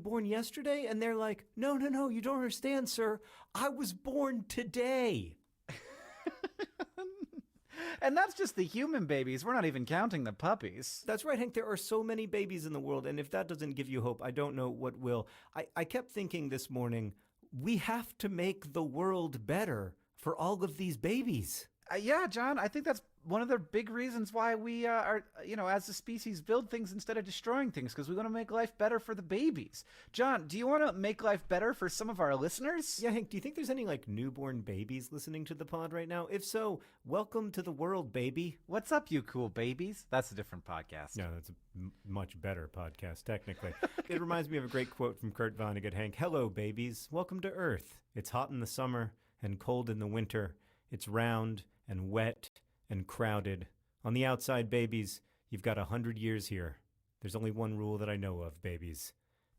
born yesterday? And they're like, no, you don't understand, sir. I was born today. And that's just the human babies. We're not even counting the puppies. That's right, Hank. There are so many babies in the world, and if that doesn't give you hope, I don't know what will. I kept thinking this morning, we have to make the world better for all of these babies. Yeah, John, I think that's one of the big reasons why we are, as a species, build things instead of destroying things, because we want to make life better for the babies. John, do you want to make life better for some of our listeners? Yeah, Hank, do you think there's any, newborn babies listening to the pod right now? If so, welcome to the world, baby. What's up, you cool babies? That's a different podcast. No, that's a much better podcast, technically. It reminds me of a great quote from Kurt Vonnegut, Hank. Hello, babies. Welcome to Earth. It's hot in the summer and cold in the winter. It's round and wet and crowded. On the outside, babies, you've got 100 years here. There's only one rule that I know of, babies.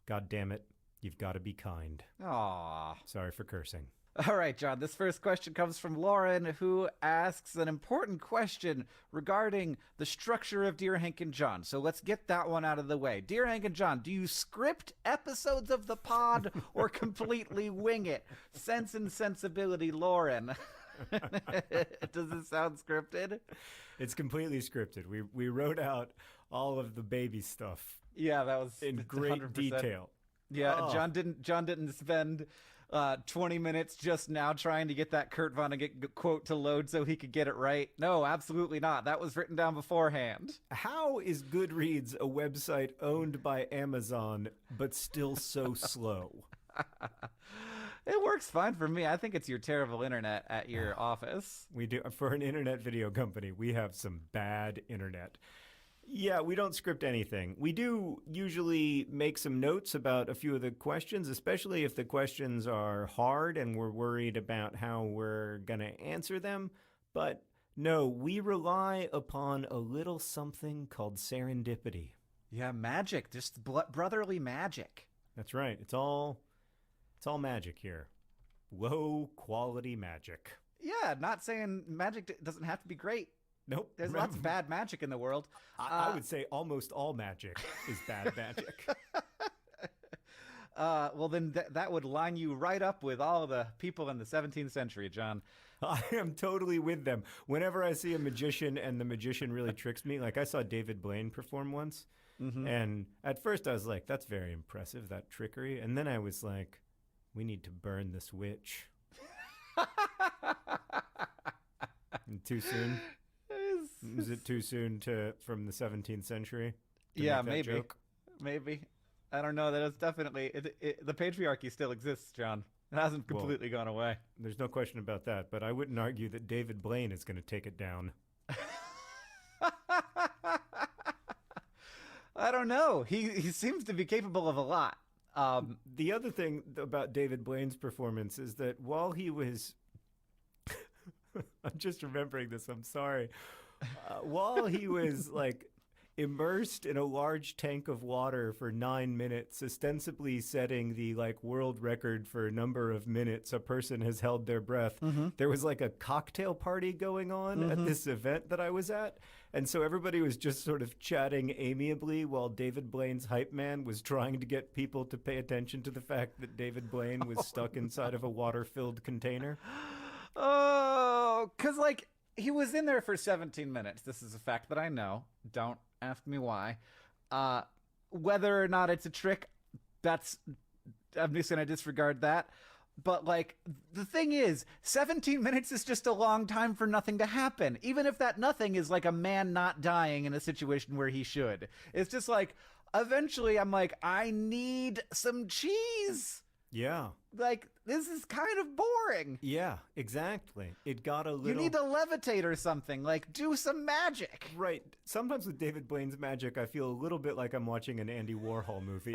God damn it, you've got to be kind. Aww. Sorry for cursing. All right, John, this first question comes from Lauren, who asks an important question regarding the structure of Dear Hank and John. So let's get that one out of the way. Dear Hank and John, do you script episodes of the pod or completely wing it? Sense and Sensibility, Lauren. Does it sound scripted? It's completely scripted. We wrote out all of the baby stuff. Yeah, that was in great 100%. detail. Yeah, oh. John didn't spend 20 minutes just now trying to get that Kurt Vonnegut quote to load so he could get it right. No, absolutely not. That was written down beforehand. How is Goodreads a website owned by Amazon but still so slow? It works fine for me. I think it's your terrible internet at your office. We do. For an internet video company, we have some bad internet. Yeah, we don't script anything. We do usually make some notes about a few of the questions, especially if the questions are hard and we're worried about how we're going to answer them. But no, we rely upon a little something called serendipity. Yeah, magic. Just brotherly magic. That's right. It's all magic here. Low quality magic. Yeah, not saying magic doesn't have to be great. Nope. There's lots of bad magic in the world. I would say almost all magic is bad magic. Well, then that would line you right up with all the people in the 17th century, John. I am totally with them. Whenever I see a magician and the magician really tricks me, like I saw David Blaine perform once, and at first I was like, that's very impressive, that trickery. And then I was like, we need to burn this witch. Too soon? Is it too soon from the 17th century? Yeah, maybe. I don't know. That is definitely the patriarchy still exists, John. It hasn't completely gone away. There's no question about that. But I wouldn't argue that David Blaine is going to take it down. I don't know. He seems to be capable of a lot. The other thing about David Blaine's performance is that while he was I'm just remembering this. I'm sorry. While he was immersed in a large tank of water for 9 minutes, ostensibly setting the world record for number of minutes a person has held their breath, there was a cocktail party going on at this event that I was at. And so everybody was just sort of chatting amiably while David Blaine's hype man was trying to get people to pay attention to the fact that David Blaine was stuck inside of a water-filled container. Oh, because he was in there for 17 minutes. This is a fact that I know. Don't ask me why. Whether or not it's a trick, I'm just going to disregard that. But the thing is, 17 minutes is just a long time for nothing to happen. Even if that nothing is a man not dying in a situation where he should. It's just eventually I'm I need some cheese. Yeah. This is kind of boring. Yeah, exactly. It got a little... You need to levitate or something. Do some magic. Right. Sometimes with David Blaine's magic, I feel a little bit like I'm watching an Andy Warhol movie.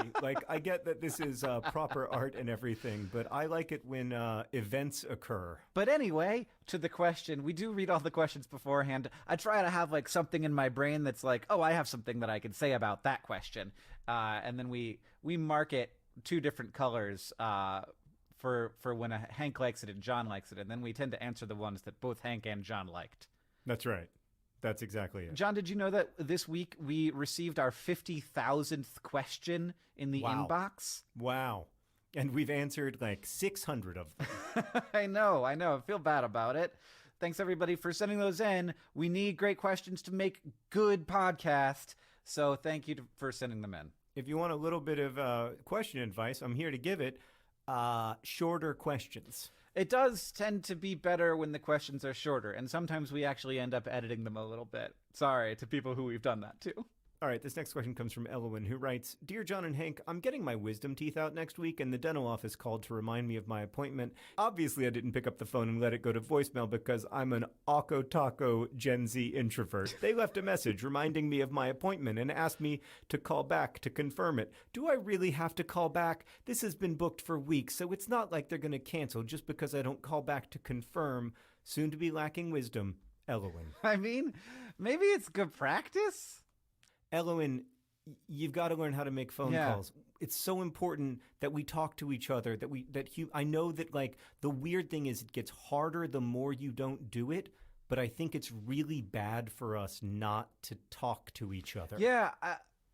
I get that this is proper art and everything, but I like it when events occur. But anyway, to the question, we do read all the questions beforehand. I try to have something in my brain that's oh, I have something that I can say about that question. And then we mark it 2 different colors for when Hank likes it and John likes it, and then we tend to answer the ones that both Hank and John liked. That's right. That's exactly it. John, did you know that this week we received our 50,000th question in the inbox? Wow. And we've answered like 600 of them. I know. I feel bad about it. Thanks, everybody, for sending those in. We need great questions to make good podcast. So thank you for sending them in. If you want a little bit of question advice, I'm here to give it. Shorter questions. It does tend to be better when the questions are shorter, and sometimes we actually end up editing them a little bit. Sorry to people who we've done that to. All right, this next question comes from Elwin, who writes, Dear John and Hank, I'm getting my wisdom teeth out next week, and the dental office called to remind me of my appointment. Obviously, I didn't pick up the phone and let it go to voicemail because I'm an Akko Taco Gen Z introvert. They left a message reminding me of my appointment and asked me to call back to confirm it. Do I really have to call back? This has been booked for weeks, so it's not like they're going to cancel just because I don't call back to confirm. Soon to be lacking wisdom, Elwin. I mean, maybe it's good practice. Elwin, you've got to learn how to make phone calls. It's so important that we talk to each other, I know that like the weird thing is it gets harder the more you don't do it, but I think it's really bad for us not to talk to each other. Yeah,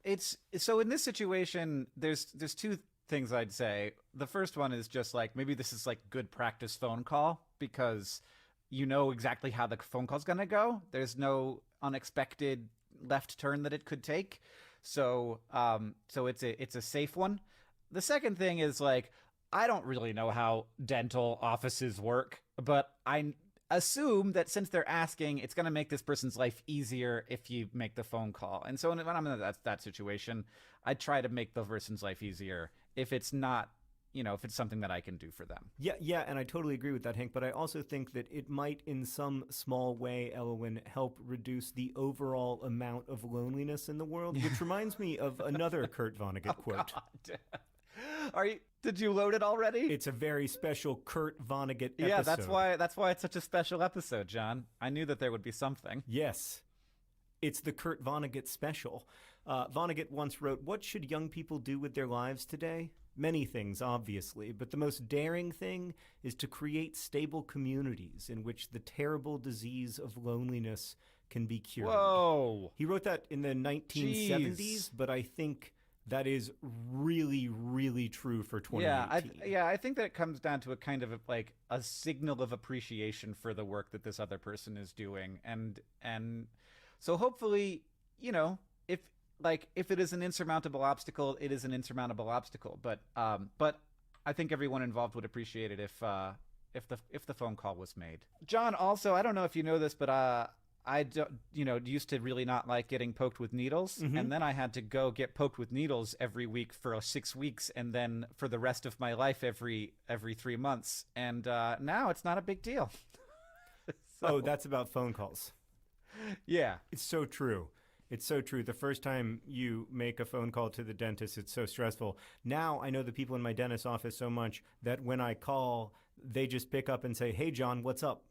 it's so in this situation there's two things I'd say. The first one is just like maybe this is like good practice phone call because you know exactly how the phone call's going to go. There's no unexpected left turn that it could take, so it's a safe one. The second thing is like I don't really know how dental offices work, but I assume that since they're asking, it's going to make this person's life easier if you make the phone call. And so when I'm in that situation, I try to make the person's life easier if it's not, if it's something that I can do for them. Yeah, and I totally agree with that, Hank, but I also think that it might in some small way, Elwin, help reduce the overall amount of loneliness in the world, which reminds me of another Kurt Vonnegut quote. God. Did you load it already? It's a very special Kurt Vonnegut episode. Yeah, that's why it's such a special episode, John. I knew that there would be something. Yes. It's the Kurt Vonnegut special. Vonnegut once wrote, "What should young people do with their lives today? Many things, obviously, but the most daring thing is to create stable communities in which the terrible disease of loneliness can be cured." Whoa. He wrote that in the 1970s, Jeez. But I think that is really, really true for 2018. I think that it comes down to a kind of like a signal of appreciation for the work that this other person is doing, and so hopefully, if it is an insurmountable obstacle, it is an insurmountable obstacle. But I think everyone involved would appreciate it if the phone call was made. John, also, I don't know if you know this, but I used to really not like getting poked with needles, and then I had to go get poked with needles every week for 6 weeks, and then for the rest of my life every 3 months, and now it's not a big deal. Oh, that's about phone calls. Yeah, it's so true. It's so true. The first time you make a phone call to the dentist, it's so stressful. Now I know the people in my dentist's office so much that when I call, they just pick up and say, "Hey, John, what's up?"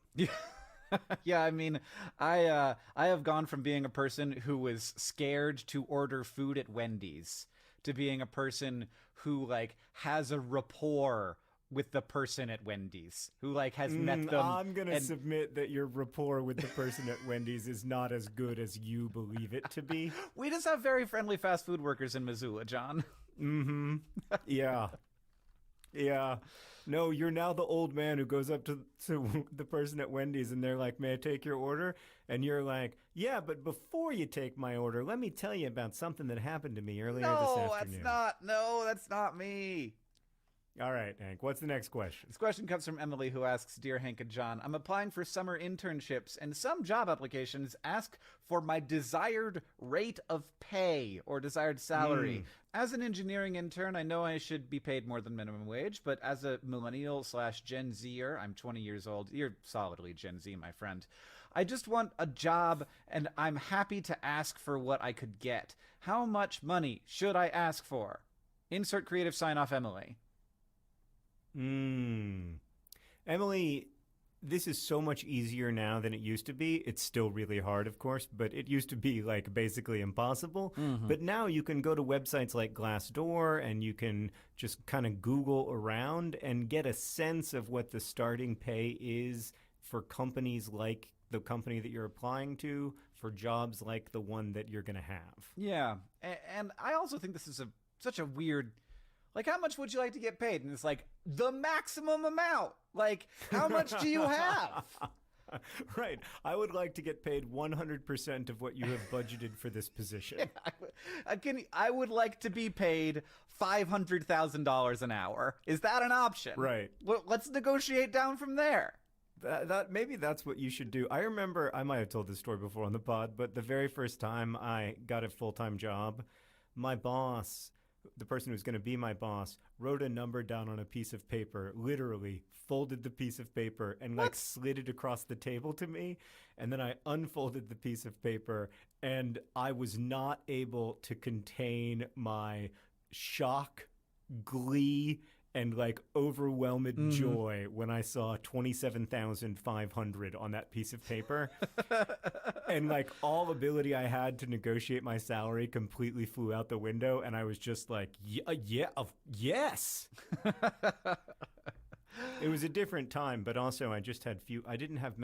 Yeah, I mean, I have gone from being a person who was scared to order food at Wendy's to being a person who like has a rapport with the person at Wendy's, who like has met them. I'm gonna submit that your rapport with the person at Wendy's is not as good as you believe it to be. We just have very friendly fast food workers in Missoula, John. Mm-hmm. Yeah. Yeah. No, you're now the old man who goes up to the person at Wendy's and they're like, "May I take your order?" And you're like, "Yeah, but before you take my order, let me tell you about something that happened to me earlier this afternoon." That's not me. All right, Hank, what's the next question? This question comes from Emily, who asks, "Dear Hank and John, I'm applying for summer internships, and some job applications ask for my desired rate of pay or desired salary. As an engineering intern, I know I should be paid more than minimum wage, but as a millennial/Gen Zer, I'm 20 years old. You're solidly Gen Z, my friend. I just want a job, and I'm happy to ask for what I could get. How much money should I ask for?" Insert creative sign-off, Emily. Emily, this is so much easier now than it used to be. It's still really hard, of course, but it used to be like basically impossible. But now you can go to websites like Glassdoor and you can just kind of Google around and get a sense of what the starting pay is for companies like the company that you're applying to for jobs like the one that you're going to have. Yeah, and I also think this is such a weird. Like, how much would you like to get paid? And it's like the maximum amount. Like, how much do you have? Right. I would like to get paid 100% of what you have budgeted for this position. I would like to be paid $500,000 an hour. Is that an option? Right. Well, let's negotiate down from there. That maybe that's what you should do. I remember, I might have told this story before on the pod, but the very first time I got a full-time job, my boss, the person who's going to be my boss, wrote a number down on a piece of paper, literally folded the piece of paper and like slid it across the table to me. And then I unfolded the piece of paper and I was not able to contain my shock, glee, and like overwhelmed joy when I saw 27,500 on that piece of paper. And like all ability I had to negotiate my salary completely flew out the window. And I was just like, yes. It was a different time, but also I didn't have